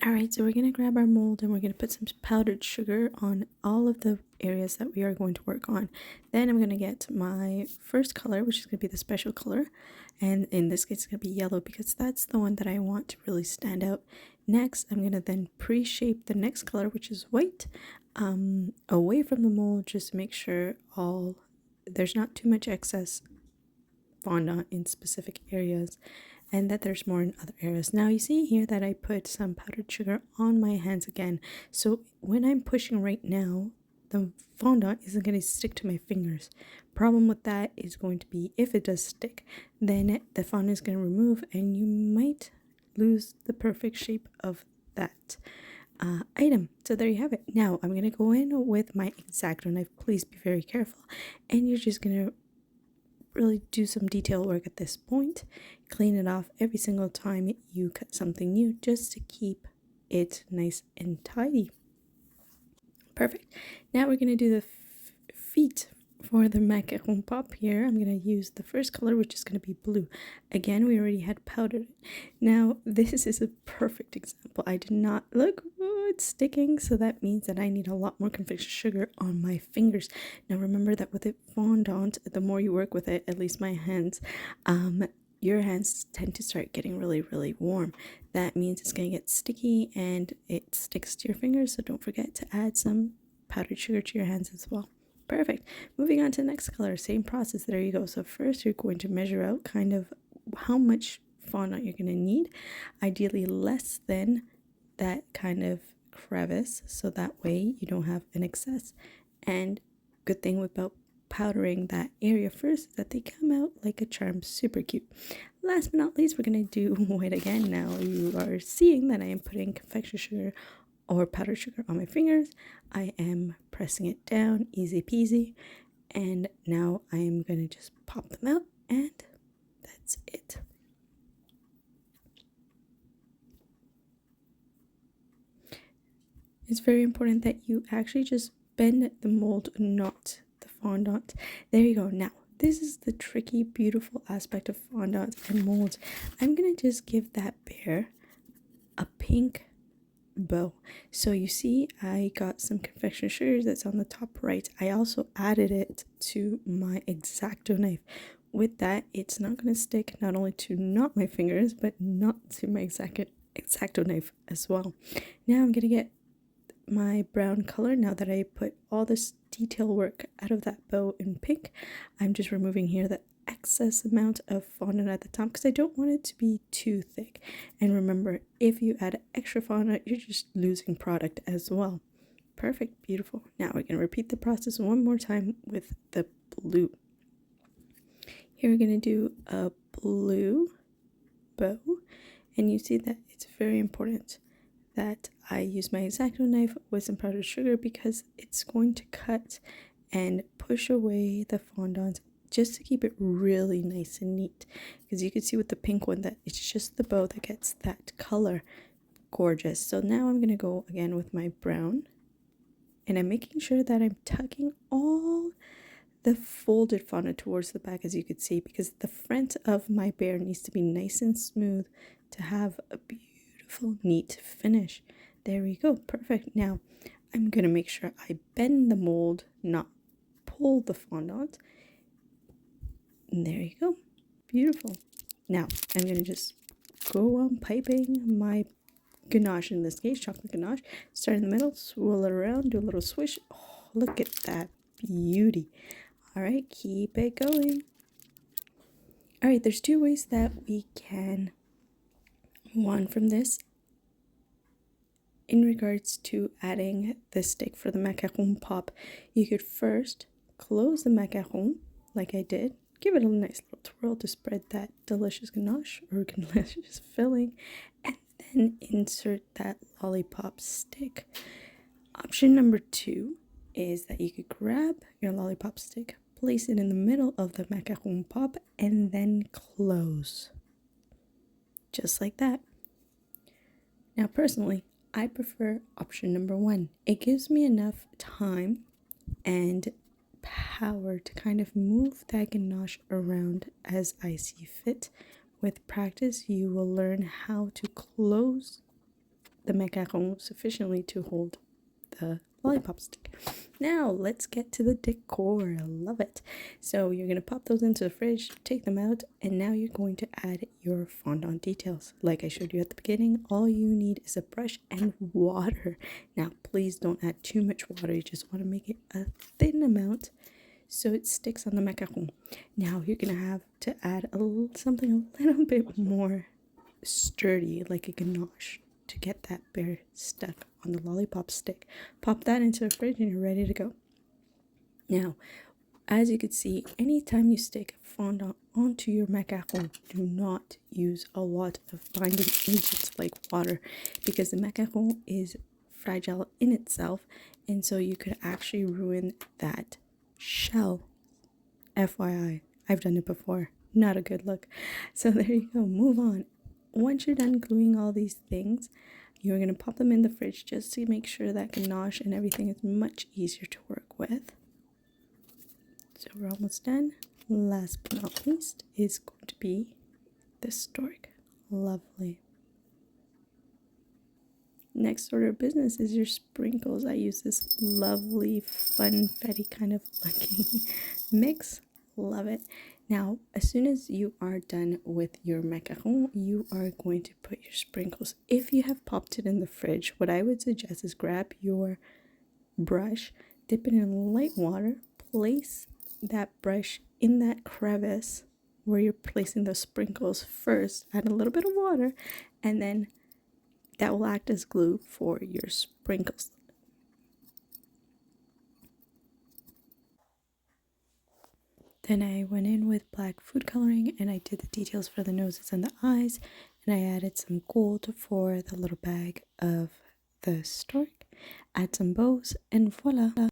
Alright, so we're going to grab our mold and we're going to put some powdered sugar on all of the areas that we are going to work on. Then I'm going to get my first color, which is going to be the special color. And in this case, it's going to be yellow because that's the one that I want to really stand out. Next, I'm going to then pre-shape the next color, which is white, away from the mold, just to make sure there's not too much excess fondant in specific areas and that there's more in other areas. Now you see here that I put some powdered sugar on my hands again. So when I'm pushing right now, the fondant isn't going to stick to my fingers. Problem with that is going to be if it does stick, then the fondant is going to remove and you might lose the perfect shape of that item. So there you have it. Now I'm going to go in with my X-Acto knife. Please be very careful. And you're just going to really do some detail work at this point. Clean it off every single time you cut something new just to keep it nice and tidy. Perfect. Now we're going to do the feet for the macaron pop here. I'm going to use the first color, which is going to be blue. Again, we already had powdered it. Now this is a perfect example. I did not look, it's sticking, so that means that I need a lot more confectionery sugar on my fingers. Now remember that with it fondant, the more you work with it, at least my hands, your hands tend to start getting really warm. That means it's going to get sticky and it sticks to your fingers, so don't forget to add some powdered sugar to your hands as well. Perfect. Moving on to the next color, same process. There you go. So first you're going to measure out kind of how much fondant you're going to need, ideally less than that kind of crevice, so that way you don't have an excess. And good thing about powdering that area first is that they come out like a charm, super cute. Last but not least, we're going to do white again. Now you are seeing that I am putting confectionery sugar or powdered sugar on my fingers. I am pressing it down, easy peasy, and now I am going to just pop them out, and that's it. It's very important that you actually just bend the mold, not the fondant. There you go. Now this is the tricky, beautiful aspect of fondant and molds. I'm going to just give that bear a pink bow. So you see I got some confectionery sugar that's on the top right. I also added it to my X-Acto knife. With that, it's not going to stick not only to not my fingers, but not to my X-Acto knife as well. Now I'm going to get my brown color. Now that I put all this detail work out of that bow in pink, I'm just removing here the excess amount of fondant at the top because I don't want it to be too thick. And remember, if you add extra fondant, you're just losing product as well. Perfect, beautiful. Now we're going to repeat the process one more time with the blue. Here we're going to do a blue bow, and you see that it's very important that I use my X-Acto knife with some powdered sugar because it's going to cut and push away the fondant just to keep it really nice and neat. Because you can see with the pink one that it's just the bow that gets that color. Gorgeous. So now I'm going to go again with my brown, and I'm making sure that I'm tucking all the folded fondant towards the back, as you could see, because the front of my bear needs to be nice and smooth to have a beautiful, neat finish. There we go. Perfect. Now I'm going to make sure I bend the mold, not pull the fondant. And there you go. Beautiful. Now I'm going to just go on piping my ganache, in this case chocolate ganache. Start in the middle, swirl it around, do a little swish. Oh, look at that beauty. All right, keep it going. All right, there's two ways that we can one from this in regards to adding the stick for the macaron pop. You could first close the macaron like I did, give it a nice little twirl to spread that delicious ganache or delicious filling, and then insert that lollipop stick. Option number 2 is that you could grab your lollipop stick, place it in the middle of the macaron pop, and then close. Just like that. Now personally, I prefer option number 1. It gives me enough time and power to kind of move that ganache around as I see fit. With practice, you will learn how to close the macaron sufficiently to hold the lollipop stick. Now let's get to the decor. I love it. So you're going to pop those into the fridge, take them out, and now you're going to add your fondant details. Like I showed you at the beginning, all you need is a brush and water. Now please don't add too much water. You just want to make it a thin amount so it sticks on the macaron. Now you're going to have to add something a little bit more sturdy, like a ganache, to get that bear stuck on the lollipop stick. Pop that into the fridge and you're ready to go. Now, as you can see, anytime you stick fondant onto your macaron, do not use a lot of binding agents like water, because the macaron is fragile in itself, and so you could actually ruin that shell. FYI, I've done it before. Not a good look. So there you go. Move on. Once you're done gluing all these things, you're going to pop them in the fridge just to make sure that ganache and everything is much easier to work with. So we're almost done. Last but not least is going to be the stork. Lovely. Next order of business is your sprinkles. I use this lovely funfetti kind of looking mix. Love it. Now, as soon as you are done with your macaron, you are going to put your sprinkles. If you have popped it in the fridge, what I would suggest is grab your brush, dip it in light water, place that brush in that crevice where you're placing the sprinkles first, add a little bit of water, and then that will act as glue for your sprinkles. Then I went in with black food coloring and I did the details for the noses and the eyes, and I added some gold for the little bag of the stork, add some bows, and voila!